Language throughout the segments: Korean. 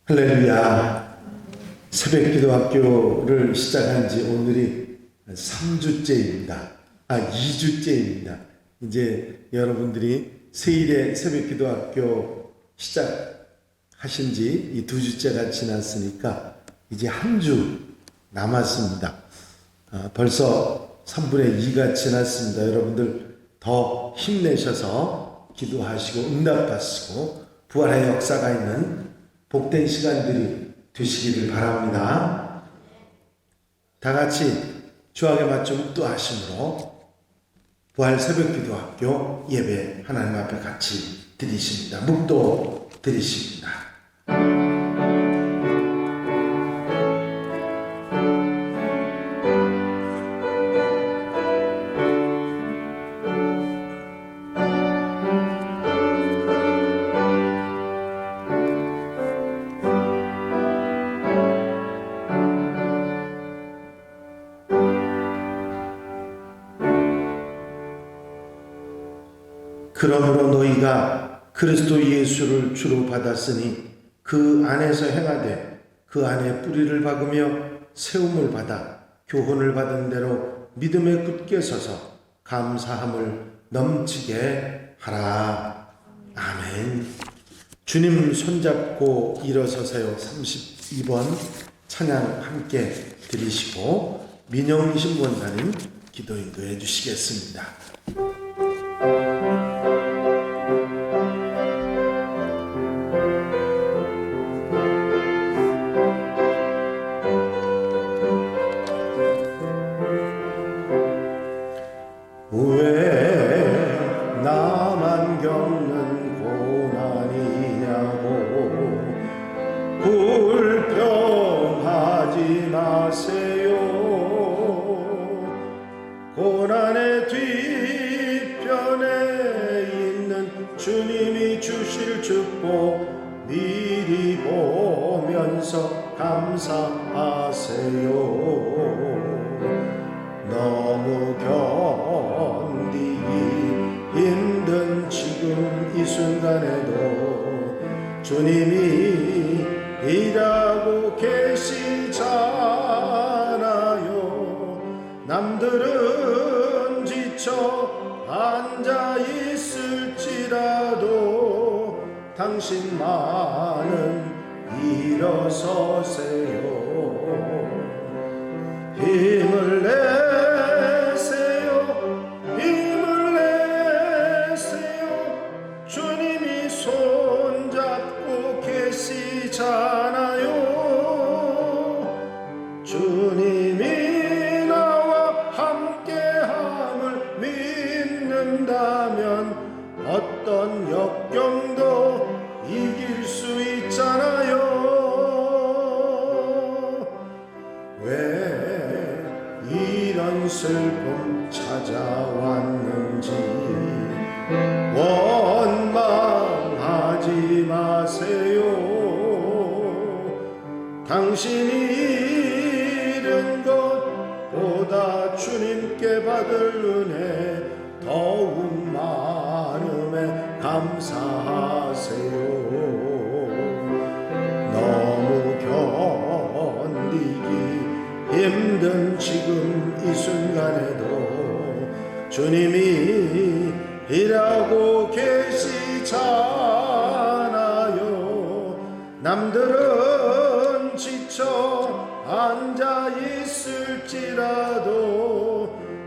할렐루야. 새벽기도 학교를 시작한 지 오늘이 3주째입니다. 2주째입니다. 이제 여러분들이 세일의 새벽기도 학교 시작하신 지 이 2주째가 지났으니까 이제 한 주 남았습니다. 벌써 3분의 2가 지났습니다. 여러분들 더 힘내셔서 기도하시고 응답하시고 부활의 역사가 있는 복된 시간들이 되시기를 바랍니다. 다 같이 주악에 맞춰 묵도하심으로 부활 새벽기도학교 예배 하나님 앞에 같이 드리십니다. 묵도 드리십니다. 그러므로 너희가 그리스도 예수를 주로 받았으니 그 안에서 행하되 그 안에 뿌리를 박으며 세움을 받아 교훈을 받은 대로 믿음에 굳게 서서 감사함을 넘치게 하라. 아멘. 주님 손잡고 일어서세요. 32번 찬양 함께 드리시고 민영 신권사님 기도 인도해 주시겠습니다. 왜 나만 겪는 고난이냐고 불평하지 마세요. 고난의 뒤편에 있는 주님이 주실 축복 미리 보면서 감사하세요. 너무 견디기 힘든 지금 이 순간에도 주님이 일하고 계시잖아요. 남들은 지쳐 앉아 있을지라도 당신만은 일어서세요. 힘을 내세요. 힘을 내세요. 주님이 손잡고 계시잖아요. 주님이 나와 함께함을 믿는다면 어떤 역경도 이길 수 있잖아요. 왜 이런 슬픔 찾아왔는지 원망하지 마세요. 당신이 잃은 것보다 주님께 받을 은혜 더욱 많음에 감사하세요. 너무 견디기 힘든 지금 이 순간에도 주님이 일하고 계시잖아요. 남들은 지쳐 앉아 있을지라도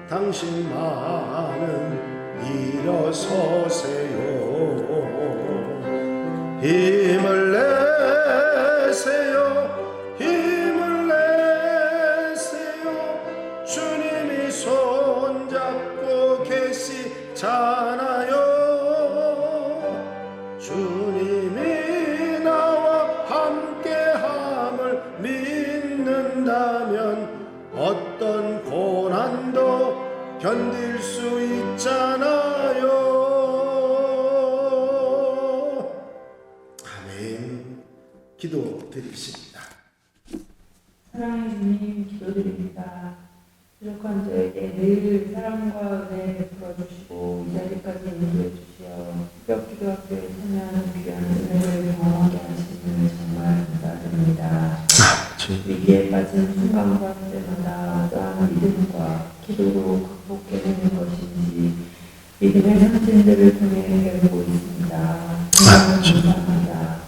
당신만은 일어서세요. 힘을 내세요. 힘을 내세요. 주님이 손잡고 계시잖아요. 주님이 나와 함께함을 믿는다면 어떤 고난도 견딜 수 있잖아요. 아멘. 기도 드리십니다. 사랑의 주님 기도드립니다. 부족한 저에게 늘 사랑과 은혜 베풀어 주시고 이 자리까지 인도해 주시어 새벽 기도학교에 참여하는 귀한 은혜를 경험하게 하시는 정말 감사드립니다. 위기에 빠진 순간과 때마다 어떠한 믿음과 기도로 극복해내는 것인지 믿음의 상징들을 통해 배우고 있습니다. 정말 감사합니다.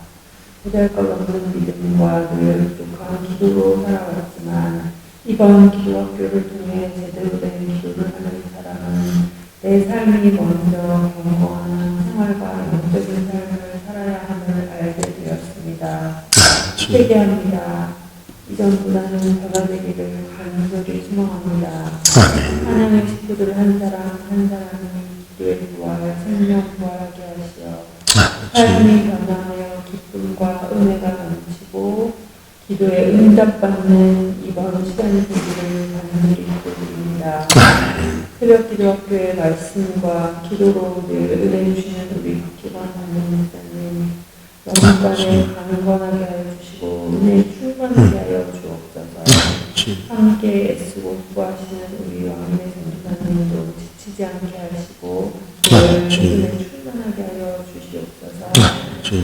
보잘것없는 믿음과 늘 부족한 기도로 살아왔지만 이번 기도학교를 통해 제대로 된 기도를 하는 사람은 내 삶이 먼저 경건한 생활과 영적인 삶을 살아야 함을 알게 되었습니다. 회개합니다. 이전보다는 배가 되기를 간절히 소망합니다. 하나님의 식구들 한 사람 한 사람이 기도에 부활, 생명 부활하게 하시어 삶이 변화하여 기쁨과 은혜가 넘치고 기도에 응답받는 이번 시간이 되기를 간절히 기도드립니다. 새벽 기도학교의 말씀과 기도로 늘 은혜 주시는 우리 박기관 담임목사님 영혼관에 강건하게 하여 주시고 은혜 충만하게 하여 주옵소서. 함께 애쓰고 수고하시는 우리 왕래 전도사님도 지치지 않게 하시고 은혜 충만하게 하여 주시옵소서.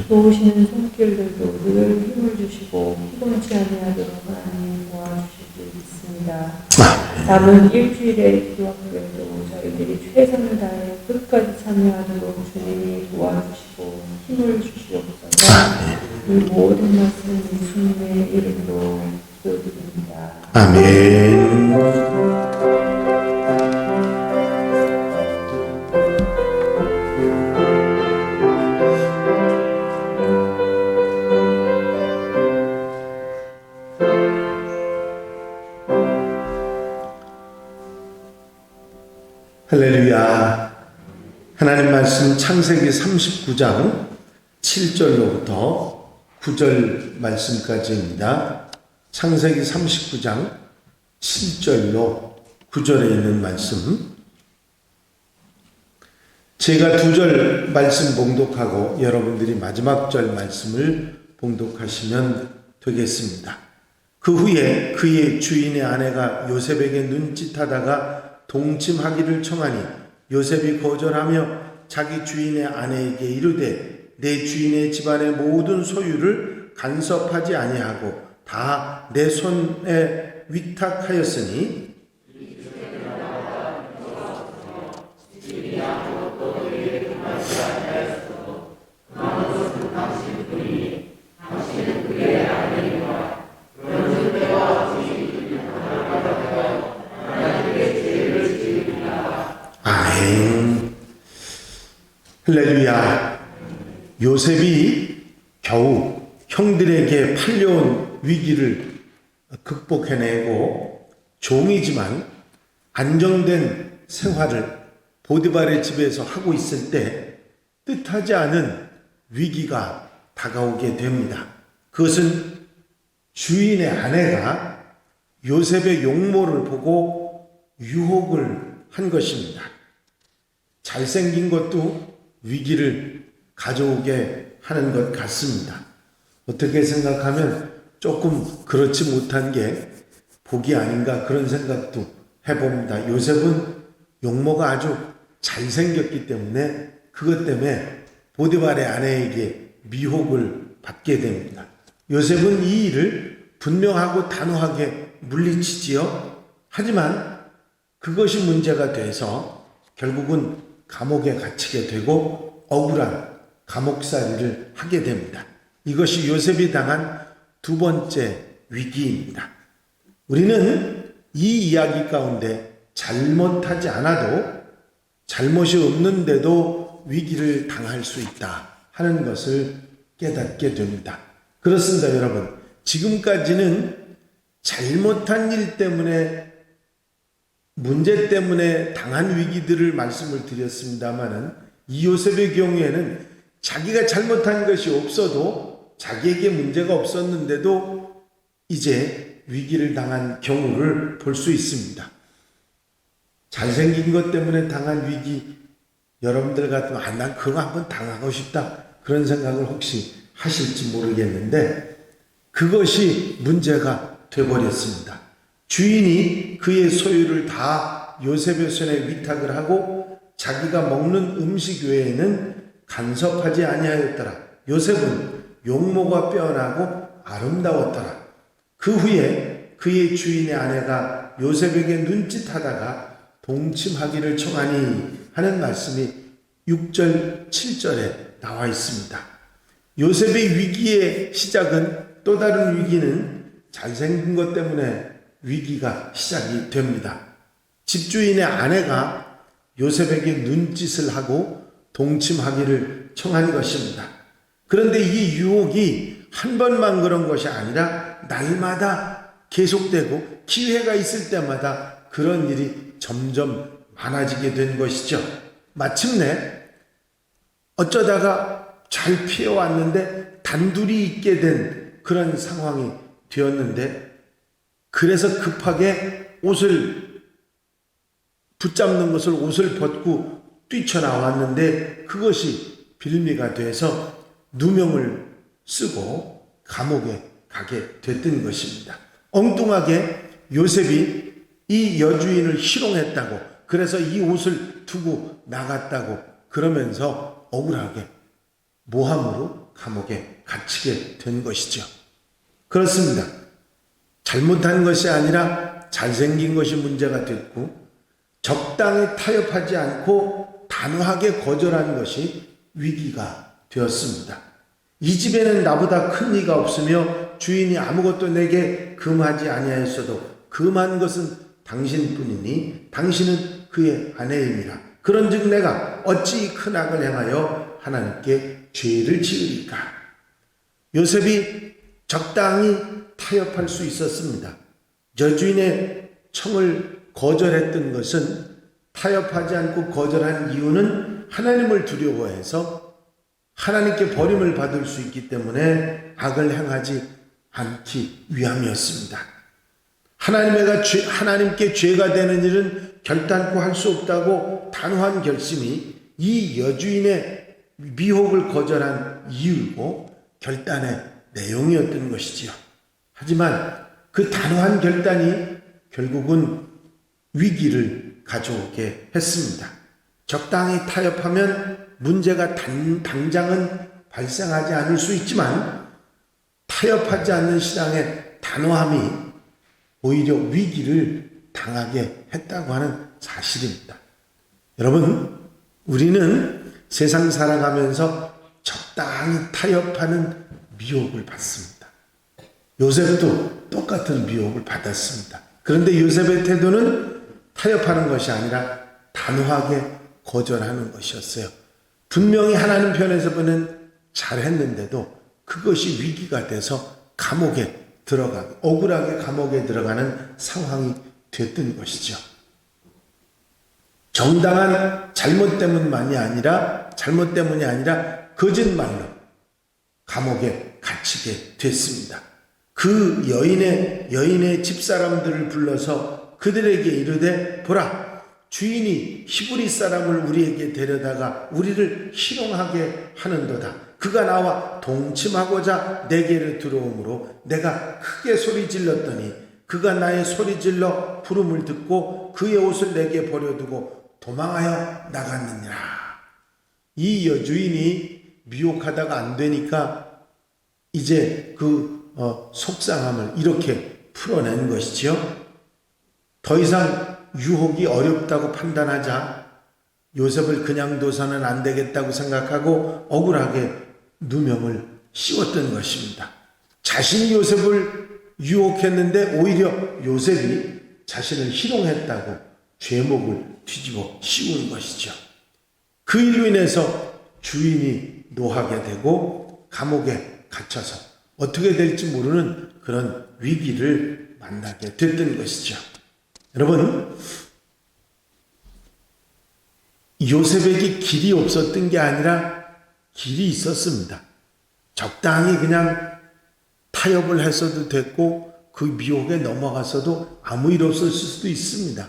도우시는 손길들도 늘 힘을 주시고 피곤치 아니하도록 하나님 도와주실 줄 믿습니다. 남은 일주일의 기도학교에도 저희들이 최선을 다해 끝까지 참여하도록 주님이 도와주시고 힘을 주시옵소서. 이 모든 말씀 예수님의 이름으로 기도드립니다. 아멘. 할렐루야. 하나님 말씀 창세기 39장 7절로부터 9절 말씀까지입니다. 창세기 39장 7절로 9절에 있는 말씀. 제가 2절 말씀 봉독하고 여러분들이 마지막 절 말씀을 봉독하시면 되겠습니다. 그 후에 그의 주인의 아내가 요셉에게 눈짓하다가 동침하기를 청하니 요셉이 거절하며 자기 주인의 아내에게 이르되 내 주인의 집안의 모든 소유를 간섭하지 아니하고 다 내 손에 위탁하였으니 아멘. 할렐루야. 요셉이 겨우 형들에게 팔려온 위기를 극복해내고 종이지만 안정된 생활을 보디발의 집에서 하고 있을 때 뜻하지 않은 위기가 다가오게 됩니다. 그것은 주인의 아내가 요셉의 용모를 보고 유혹을 한 것입니다. 잘생긴 것도 위기를 가져오게 하는 것 같습니다. 어떻게 생각하면 조금 그렇지 못한 게 복이 아닌가 그런 생각도 해봅니다. 요셉은 용모가 아주 잘생겼기 때문에 그것 때문에 보디발의 아내에게 미혹을 받게 됩니다. 요셉은 이 일을 분명하고 단호하게 물리치지요. 하지만 그것이 문제가 돼서 결국은 감옥에 갇히게 되고 억울한 감옥살이를 하게 됩니다. 이것이 요셉이 당한 두 번째 위기입니다. 우리는 이 이야기 가운데 잘못하지 않아도 잘못이 없는데도 위기를 당할 수 있다 하는 것을 깨닫게 됩니다. 그렇습니다, 여러분. 지금까지는 잘못한 일 때문에 문제 때문에 당한 위기들을 말씀을 드렸습니다마는 이 요셉의 경우에는 자기가 잘못한 것이 없어도 자기에게 문제가 없었는데도 이제 위기를 당한 경우를 볼 수 있습니다. 잘생긴 것 때문에 당한 위기, 여러분들 같으면 난 그거 한번 당하고 싶다 그런 생각을 혹시 하실지 모르겠는데 그것이 문제가 되어버렸습니다. 주인이 그의 소유를 다 요셉의 손에 위탁을 하고 자기가 먹는 음식 외에는 간섭하지 아니하였더라. 요셉은 용모가 빼어나고 아름다웠더라. 그 후에 그의 주인의 아내가 요셉에게 눈짓하다가 동침하기를 청하니 하는 말씀이 6절, 7절에 나와 있습니다. 요셉의 위기의 시작은, 또 다른 위기는 잘생긴 것 때문에 위기가 시작이 됩니다. 집주인의 아내가 요셉에게 눈짓을 하고 동침하기를 청한 것입니다. 그런데 이 유혹이 한 번만 그런 것이 아니라 날마다 계속되고 기회가 있을 때마다 그런 일이 점점 많아지게 된 것이죠. 마침내 어쩌다가 잘 피해왔는데 단둘이 있게 된 그런 상황이 되었는데, 그래서 급하게 옷을 붙잡는 것을 옷을 벗고 뛰쳐나왔는데 그것이 빌미가 돼서 누명을 쓰고 감옥에 가게 됐던 것입니다. 엉뚱하게 요셉이 이 여주인을 희롱했다고, 그래서 이 옷을 두고 나갔다고 그러면서 억울하게 모함으로 감옥에 갇히게 된 것이죠. 그렇습니다. 잘못한 것이 아니라 잘생긴 것이 문제가 됐고, 적당히 타협하지 않고 단호하게 거절한 것이 위기가 되었습니다. 이 집에는 나보다 큰 이가 없으며 주인이 아무것도 내게 금하지 아니하였어도 금한 것은 당신뿐이니 당신은 그의 아내임이라. 그런즉 내가 어찌 큰 악을 행하여 하나님께 죄를 지으리까. 요셉이 적당히 타협할 수 있었습니다. 여주인의 청을 거절했던 것은, 타협하지 않고 거절한 이유는 하나님을 두려워해서 하나님께 버림을 받을 수 있기 때문에 악을 행하지 않기 위함이었습니다. 하나님께 죄가 되는 일은 결단코 할 수 없다고 단호한 결심이 이 여주인의 미혹을 거절한 이유고 결단의 내용이었던 것이지요. 하지만 그 단호한 결단이 결국은 위기를 가져오게 했습니다. 적당히 타협하면 문제가 당장은 발생하지 않을 수 있지만, 타협하지 않는 신앙의 단호함이 오히려 위기를 당하게 했다고 하는 사실입니다. 여러분, 우리는 세상 살아가면서 적당히 타협하는 미혹을 받습니다. 요셉도 똑같은 미혹을 받았습니다. 그런데 요셉의 태도는 타협하는 것이 아니라 단호하게 거절하는 것이었어요. 분명히 하나님 편에서 보면 잘했는데도 그것이 위기가 돼서 감옥에 들어가고 억울하게 감옥에 들어가는 상황이 됐던 것이죠. 정당한 잘못 때문이 아니라 거짓말로 감옥에 갇히게 됐습니다. 그 여인의 집사람들을 불러서 그들에게 이르되, 보라, 주인이 히브리 사람을 우리에게 데려다가 우리를 희롱하게 하는도다. 그가 나와 동침하고자 내게로 들어오므로 내가 크게 소리 질렀더니 그가 나의 소리 질러 부름을 듣고 그의 옷을 내게 버려두고 도망하여 나갔느니라. 이 여주인이 미혹하다가 안 되니까 이제 그 속상함을 이렇게 풀어낸 것이지요. 더 이상 유혹이 어렵다고 판단하자 요셉을 그냥 둬서는 안 되겠다고 생각하고 억울하게 누명을 씌웠던 것입니다. 자신이 요셉을 유혹했는데 오히려 요셉이 자신을 희롱했다고 죄목을 뒤집어 씌운 것이죠. 그 일로 인해서 주인이 노하게 되고 감옥에 갇혀서 어떻게 될지 모르는 그런 위기를 만나게 됐던 것이죠. 여러분, 요셉에게 길이 없었던 게 아니라 길이 있었습니다. 적당히 그냥 타협을 했어도 됐고 그 미혹에 넘어갔어도 아무 일 없었을 수도 있습니다.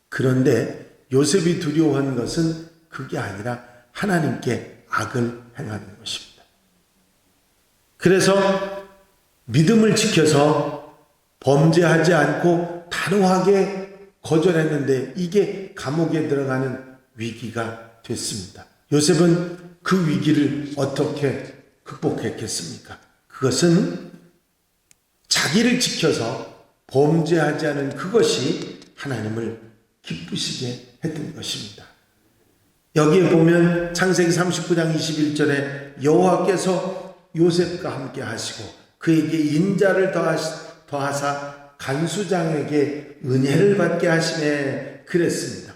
그런데 요셉이 두려워한 것은 그게 아니라 하나님께 악을 행하는 것입니다. 그래서 믿음을 지켜서 범죄하지 않고 단호하게 거절했는데 이게 감옥에 들어가는 위기가 됐습니다. 요셉은 그 위기를 어떻게 극복했겠습니까? 그것은 자기를 지켜서 범죄하지 않은 그것이 하나님을 기쁘시게 했던 것입니다. 여기에 보면 창세기 39장 21절에 여호와께서 요셉과 함께 하시고 그에게 인자를 더하사 간수장에게 은혜를 받게 하시네 그랬습니다.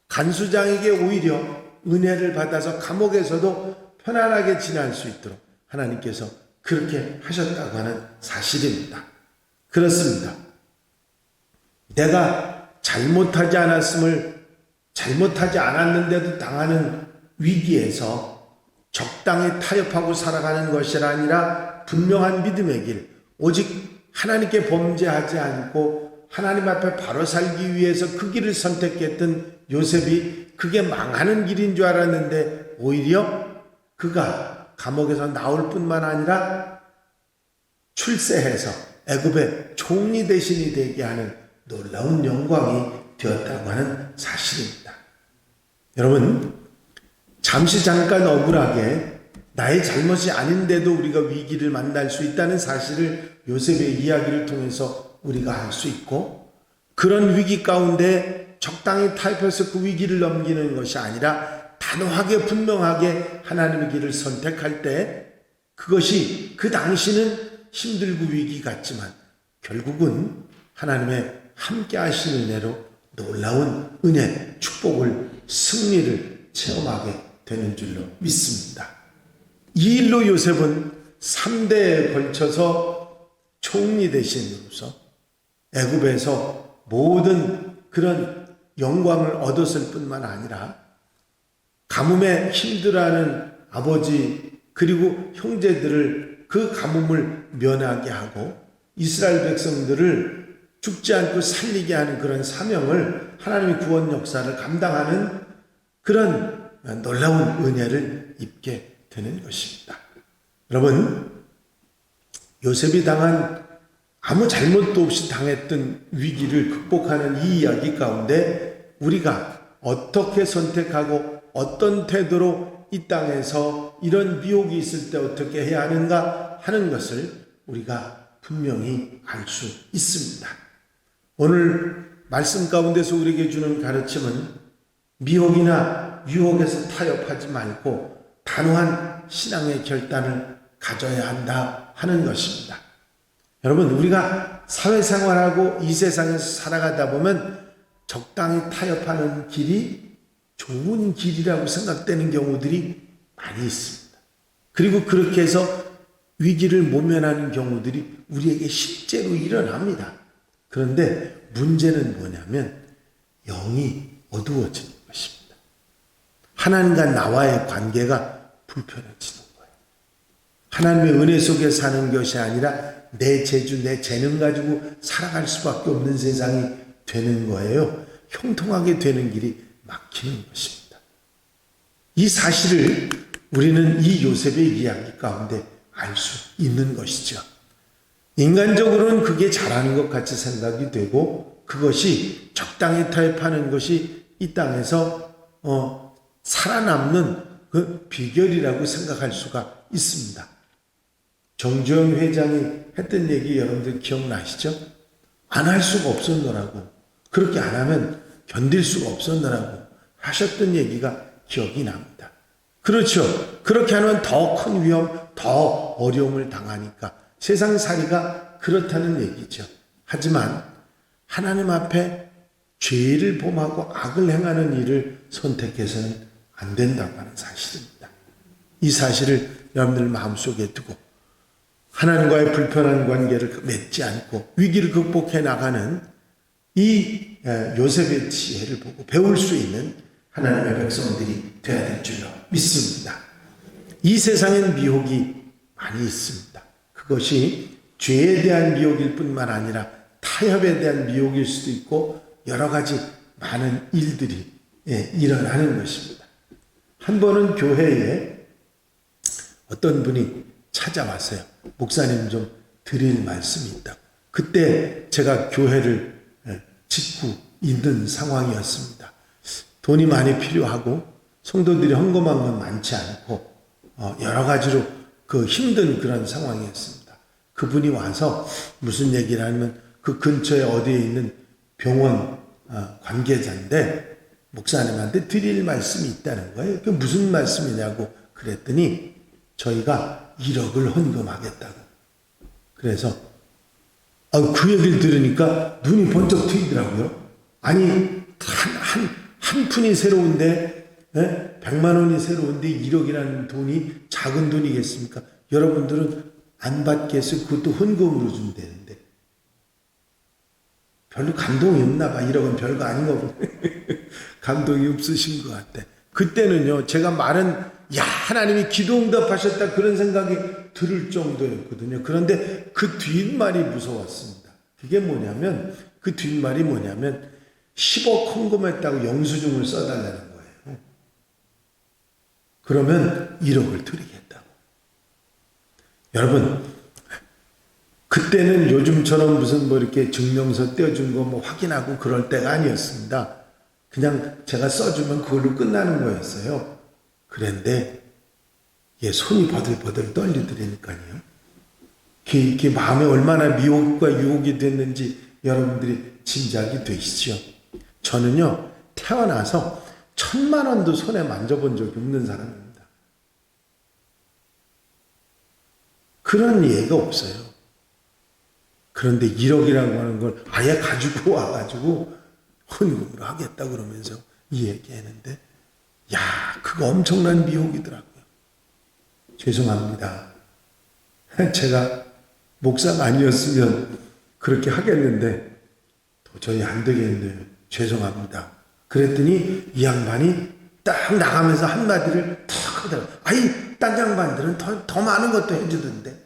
간수장에게 오히려 은혜를 받아서 감옥에서도 편안하게 지낼 수 있도록 하나님께서 그렇게 하셨다고 하는 사실입니다. 그렇습니다. 내가 잘못하지 않았는데도 당하는 위기에서 적당히 타협하고 살아가는 것이 아니라 분명한 믿음의 길, 오직 하나님께 범죄하지 않고 하나님 앞에 바로 살기 위해서 그 길을 선택했던 요셉이 그게 망하는 길인 줄 알았는데 오히려 그가 감옥에서 나올 뿐만 아니라 출세해서 애굽의 총리 대신이 되게 하는 놀라운 영광이 되었다고 하는 사실입니다. 여러분, 잠시 잠깐 억울하게 나의 잘못이 아닌데도 우리가 위기를 만날 수 있다는 사실을 요셉의 이야기를 통해서 우리가 알 수 있고, 그런 위기 가운데 적당히 타협해서 그 위기를 넘기는 것이 아니라 단호하게 분명하게 하나님의 길을 선택할 때 그것이 그 당시는 힘들고 위기 같지만 결국은 하나님의 함께 하시는 은혜로 놀라운 은혜, 축복을, 승리를 체험하게 되는 줄로 믿습니다. 이 일로 요셉은 3대에 걸쳐서 총리 대신으로서 애굽에서 모든 그런 영광을 얻었을 뿐만 아니라 가뭄에 힘들어하는 아버지 그리고 형제들을 그 가뭄을 면하게 하고 이스라엘 백성들을 죽지 않고 살리게 하는 그런 사명을 하나님의 구원 역사를 감당하는 그런 놀라운 은혜를 입게 되는 것입니다. 여러분, 요셉이 당한 아무 잘못도 없이 당했던 위기를 극복하는 이 이야기 가운데 우리가 어떻게 선택하고 어떤 태도로 이 땅에서 이런 미혹이 있을 때 어떻게 해야 하는가 하는 것을 우리가 분명히 알 수 있습니다. 오늘 말씀 가운데서 우리에게 주는 가르침은 미혹이나 유혹에서 타협하지 말고 단호한 신앙의 결단을 가져야 한다 하는 것입니다. 여러분, 우리가 사회생활하고 이 세상에서 살아가다 보면 적당히 타협하는 길이 좋은 길이라고 생각되는 경우들이 많이 있습니다. 그리고 그렇게 해서 위기를 모면하는 경우들이 우리에게 실제로 일어납니다. 그런데 문제는 뭐냐면 영이 어두워지는 것입니다. 하나님과 나와의 관계가 불편해지는 거예요. 하나님의 은혜 속에 사는 것이 아니라 내 재주, 내 재능 가지고 살아갈 수밖에 없는 세상이 되는 거예요. 형통하게 되는 길이 막히는 것입니다. 이 사실을 우리는 이 요셉의 이야기 가운데 알 수 있는 것이죠. 인간적으로는 그게 잘하는 것 같이 생각이 되고 그것이 적당히 타협하는 것이 이 땅에서 살아남는 그 비결이라고 생각할 수가 있습니다. 정주영 회장이 했던 얘기 여러분들 기억나시죠? 안 할 수가 없었노라고, 그렇게 안 하면 견딜 수가 없었노라고 하셨던 얘기가 기억이 납니다. 그렇죠. 그렇게 하면 더 큰 위험, 더 어려움을 당하니까 세상살이가 그렇다는 얘기죠. 하지만 하나님 앞에 죄를 범하고 악을 행하는 일을 선택해서는 안 된다고 하는 사실입니다. 이 사실을 여러분들 마음속에 두고 하나님과의 불편한 관계를 맺지 않고 위기를 극복해 나가는 이 요셉의 지혜를 보고 배울 수 있는 하나님의 백성들이 되어야 될 줄로 믿습니다. 이 세상엔 미혹이 많이 있습니다. 그것이 죄에 대한 미혹일 뿐만 아니라 타협에 대한 미혹일 수도 있고 여러 가지 많은 일들이 일어나는 것입니다. 한 번은 교회에 어떤 분이 찾아왔어요. 목사님 좀 드릴 말씀이 있다고. 그때 제가 교회를 짓고 있는 상황이었습니다. 돈이 많이 필요하고 성도들이 헌금한 건 많지 않고 여러 가지로 그 힘든 그런 상황이었습니다. 그분이 와서 무슨 얘기를 하면 그 근처에 어디에 있는 병원 관계자인데 목사님한테 드릴 말씀이 있다는 거예요. 그게 무슨 말씀이냐고 그랬더니 저희가 1억을 헌금하겠다고. 그래서 그 얘기를 들으니까 눈이 번쩍 트이더라고요. 아니 한 푼이 새로운데 100만 원이 새로운데 1억이라는 돈이 작은 돈이겠습니까? 여러분들은 안 받게 해서 그것도 헌금으로 준다는데 별로 감동이 없나 봐. 1억은 별거 아닌 거 보네. 감동이 없으신 것 같아. 그때는요 제가 말은 야 하나님이 기도 응답하셨다 그런 생각이 들을 정도였거든요. 그런데 그 뒷말이 무서웠습니다. 그게 뭐냐면 그 뒷말이 뭐냐면 10억 헌금했다고 영수증을 써달라는 거예요. 그러면 1억을 드리겠다고. 여러분 그때는 요즘처럼 무슨 뭐 이렇게 증명서 떼어준 거 뭐 확인하고 그럴 때가 아니었습니다. 그냥 제가 써주면 그걸로 끝나는 거였어요. 그런데 손이 버들버들 떨리더라니까요. 이게 마음에 얼마나 미혹과 유혹이 됐는지 여러분들이 짐작이 되시죠. 저는요 태어나서 1,000만 원도 손에 만져본 적이 없는 사람입니다. 그런 예가 없어요. 그런데 1억이라고 하는 걸 아예 가지고 와가지고 헌금으로 하겠다 그러면서 이 얘기했는데 야 그거 엄청난 미혹이더라고요. 죄송합니다. 제가 목사가 아니었으면 그렇게 하겠는데 도저히 안 되겠네요. 죄송합니다. 그랬더니 이 양반이 딱 나가면서 한마디를 탁 하더라고요. 아이 딴 양반들은 더 많은 것도 해주던데.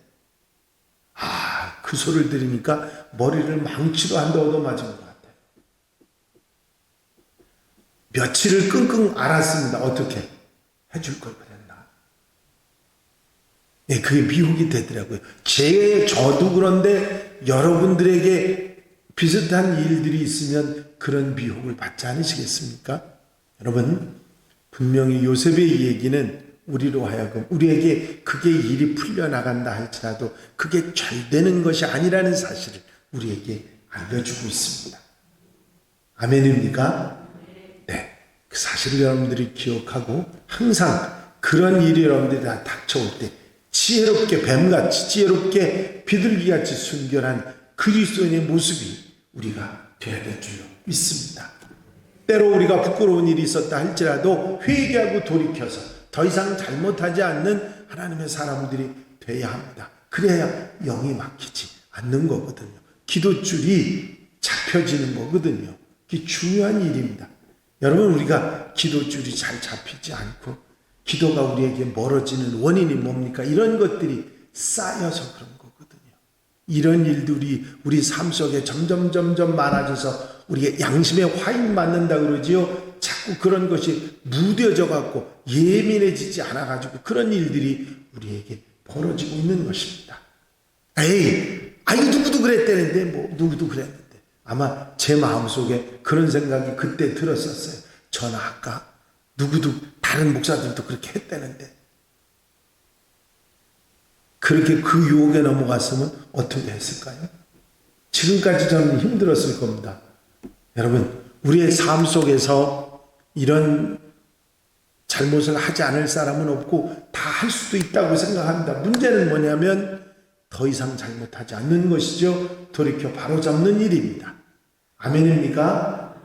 그 소리를 들으니까 머리를 망치로 한 대 얻어맞은 것 같아요. 며칠을 끙끙 앓았습니다. 어떻게 해줄 걸 그랬나. 그게 미혹이 되더라고요. 저도 그런데 여러분들에게 비슷한 일들이 있으면 그런 미혹을 받지 않으시겠습니까? 여러분 분명히 요셉의 얘기는 우리로 하여금 우리에게 그게 일이 풀려나간다 할지라도 그게 잘 되는 것이 아니라는 사실을 우리에게 알려주고 있습니다. 아멘입니까? 네. 그 사실을 여러분들이 기억하고 항상 그런 일이 여러분들이 다 닥쳐올 때 지혜롭게 뱀같이 지혜롭게 비둘기같이 순결한 그리스도인의 모습이 우리가 되어야 될 줄로 믿습니다. 때로 우리가 부끄러운 일이 있었다 할지라도 회개하고 돌이켜서 더 이상 잘못하지 않는 하나님의 사람들이 되어야 합니다. 그래야 영이 막히지 않는 거거든요. 기도줄이 잡혀지는 거거든요. 그게 중요한 일입니다. 여러분 우리가 기도줄이 잘 잡히지 않고 기도가 우리에게 멀어지는 원인이 뭡니까? 이런 것들이 쌓여서 그런 거거든요. 이런 일들이 우리 삶 속에 점점 많아져서 우리가 양심에 화인 맞는다 그러지요. 자꾸 그런 것이 무뎌져 갖고 예민해지지 않아 가지고 그런 일들이 우리에게 벌어지고 있는 것입니다. 누구도 그랬다는데 누구도 그랬는데 아마 제 마음속에 그런 생각이 그때 들었었어요. 저는 아까 누구도 다른 목사들도 그렇게 했다는데 그렇게 그 유혹에 넘어갔으면 어떻게 했을까요? 지금까지 저는 힘들었을 겁니다. 여러분 우리의 삶 속에서 이런 잘못을 하지 않을 사람은 없고 다 할 수도 있다고 생각합니다. 문제는 뭐냐면 더 이상 잘못하지 않는 것이죠. 돌이켜 바로잡는 일입니다. 아멘입니까?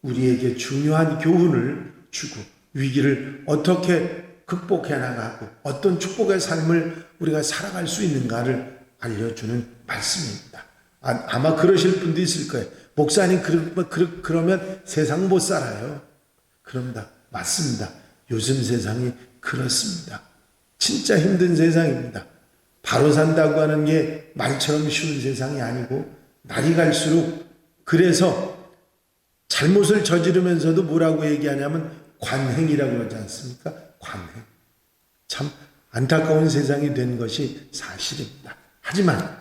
우리에게 중요한 교훈을 주고 위기를 어떻게 극복해 나가고 어떤 축복의 삶을 우리가 살아갈 수 있는가를 알려주는 말씀입니다. 아마 그러실 분도 있을 거예요. 목사님 그러면 세상 못 살아요. 그럽니다. 맞습니다. 요즘 세상이 그렇습니다. 진짜 힘든 세상입니다. 바로 산다고 하는 게 말처럼 쉬운 세상이 아니고 날이 갈수록 그래서 잘못을 저지르면서도 뭐라고 얘기하냐면 관행이라고 하지 않습니까? 관행. 참 안타까운 세상이 된 것이 사실입니다. 하지만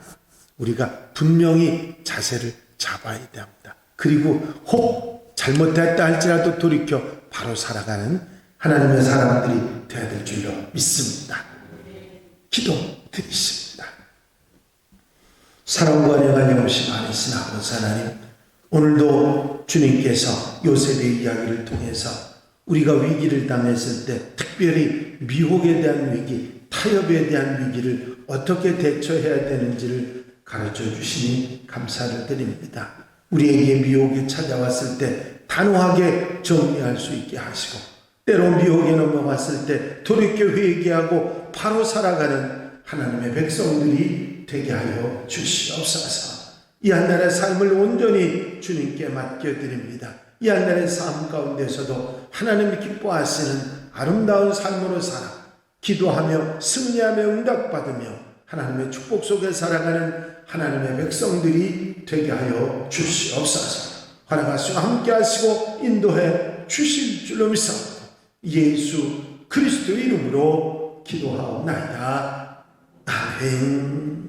우리가 분명히 자세를 잡아야 합니다. 그리고 혹 잘못했다 할지라도 돌이켜 바로 살아가는 하나님의 사람들이 되어야 될 줄로 믿습니다. 기도드리십니다. 사랑과 은혜가 영시 많으신 아버지 하나님, 오늘도 주님께서 요셉의 이야기를 통해서 우리가 위기를 당했을 때 특별히 미혹에 대한 위기, 타협에 대한 위기를 어떻게 대처해야 되는지를 가르쳐 주시니 감사를 드립니다. 우리에게 미혹이 찾아왔을 때 단호하게 정리할 수 있게 하시고, 때로 미혹에 넘어갔을 때 돌이켜 회개하고 바로 살아가는 하나님의 백성들이 되게 하여 주시옵소서. 이 한 날의 삶을 온전히 주님께 맡겨드립니다. 이 한 날의 삶 가운데서도 하나님이 기뻐하시는 아름다운 삶으로 살아 기도하며 승리하며 응답받으며 하나님의 축복 속에 살아가는 하나님의 백성들이 되게 하여 주시옵소서. 하나님과 함께 하시고 인도해 주실 줄로 믿사옵니다. 예수 그리스도 이름으로 기도하옵나이다. 아멘.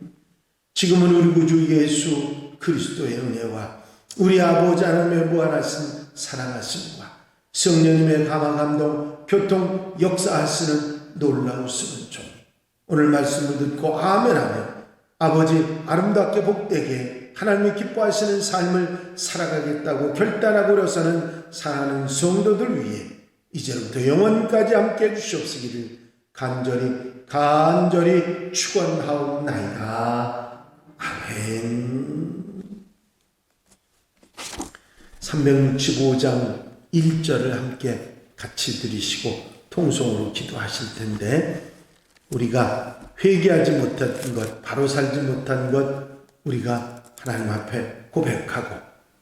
지금은 우리 구주 예수 그리스도의 은혜와 우리 아버지 하나님의 무한하신 사랑하심과 성령님의 감화 감동 교통 역사하시는 놀라우시는 종이 오늘 말씀을 듣고 아멘하며 아버지 아름답게 복되게 하나님이 기뻐하시는 삶을 살아가겠다고 결단하고로서는 사랑하는 성도들 위해 이제부터 영원까지 함께 해주시옵시기를 간절히 축원하옵나이다. 아멘. 365장 1절을 함께 같이 들으시고 통성으로 기도하실 텐데, 우리가 회개하지 못한 것, 바로 살지 못한 것 우리가 하나님 앞에 고백하고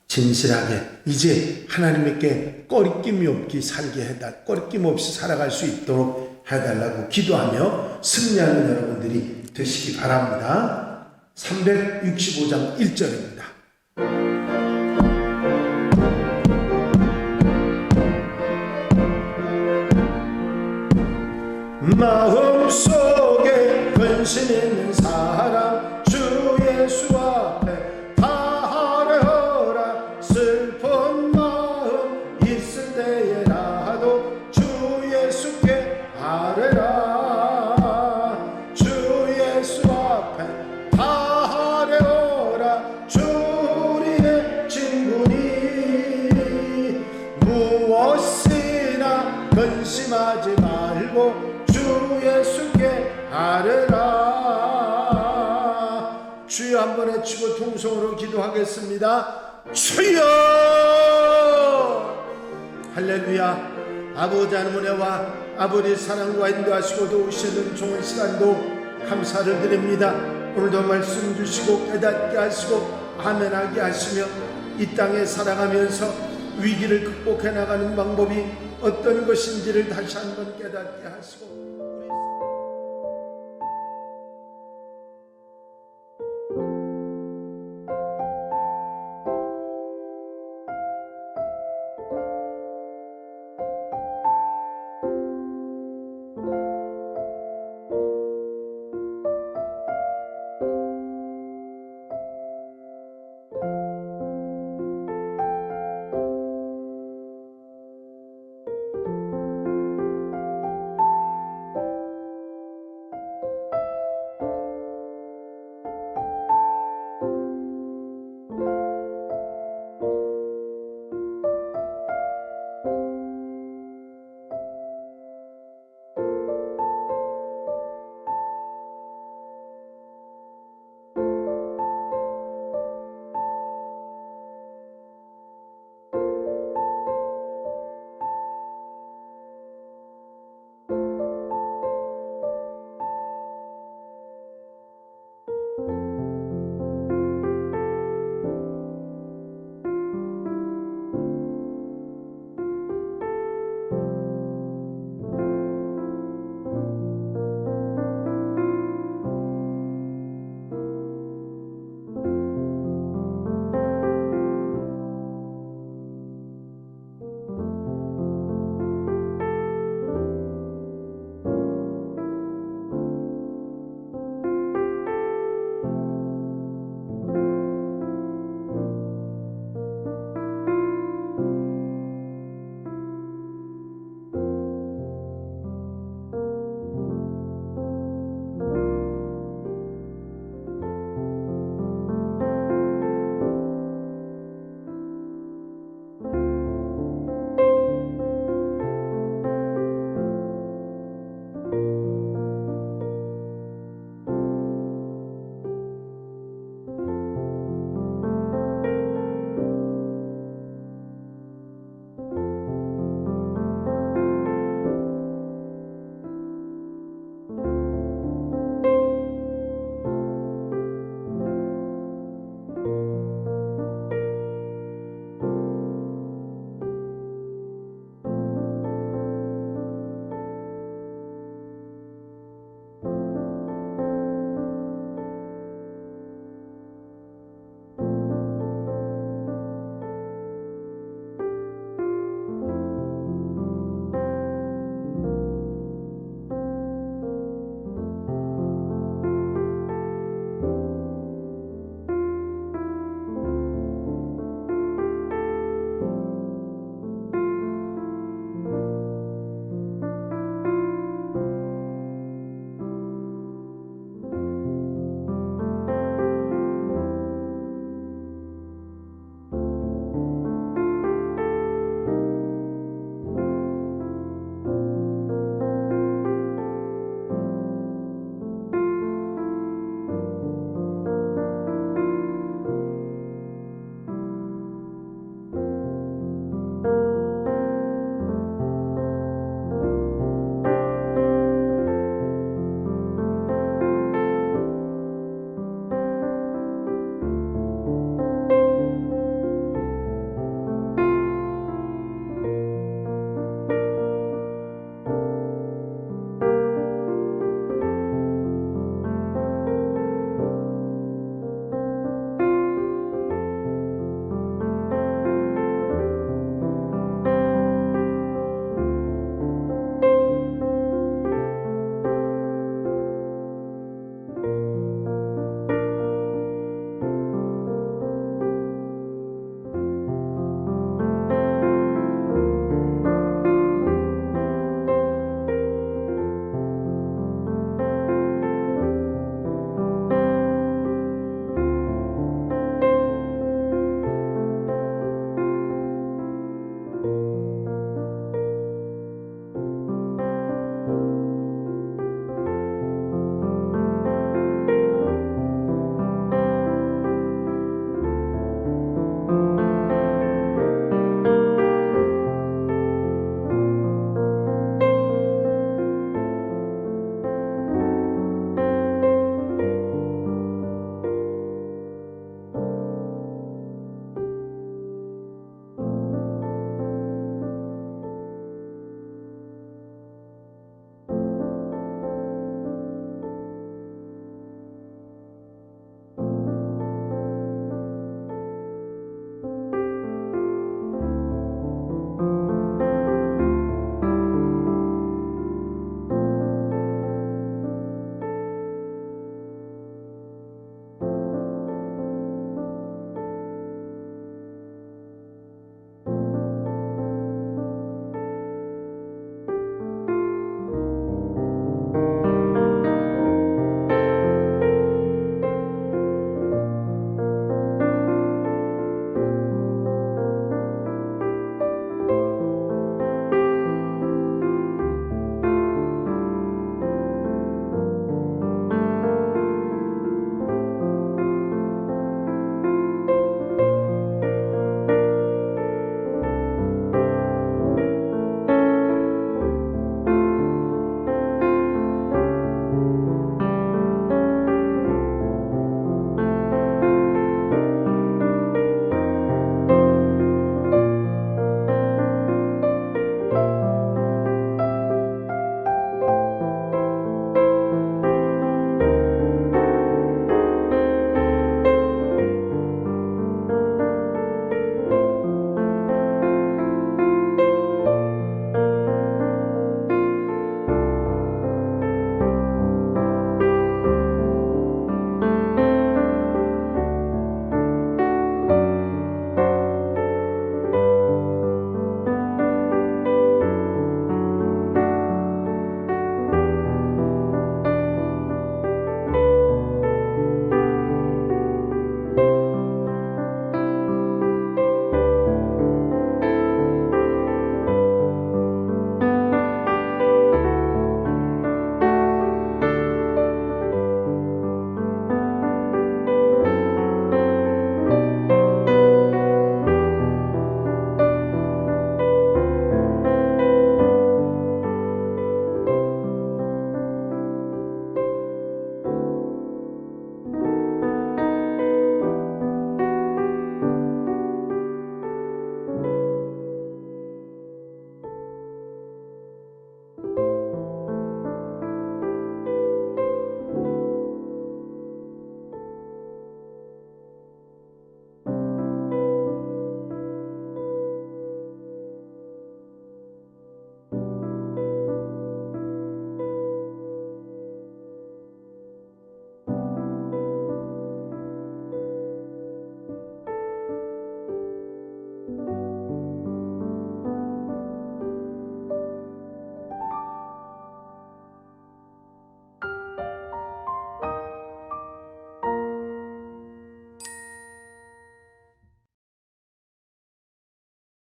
진실하게 이제 하나님께 꺼리낌이 없게 살게 해달, 꺼리낌 없이 살아갈 수 있도록 해달라고 기도하며 승리하는 여러분들이 되시기 바랍니다. 365장 1절입니다. 마음속에 근심 있는 사람 주 예수 앞에 다하려라. 슬픈 마음 있을 때에라도 주 예수께 아뢰라. 주 예수 앞에 다하려라. 주 우리의 친구니 무엇이나 근심하지 말고 예수께 아뢰라. 주여 한번 외치고 통성으로 기도하겠습니다. 주여. 할렐루야. 아버지 하나님의 은혜와 아버지 사랑과 인도하시고 도우시는 좋은 시간도 감사를 드립니다. 오늘도 말씀 주시고 깨닫게 하시고 아멘하게 하시며 이 땅에 살아가면서 위기를 극복해 나가는 방법이 어떤 것인지를 다시 한번 깨닫게 하시고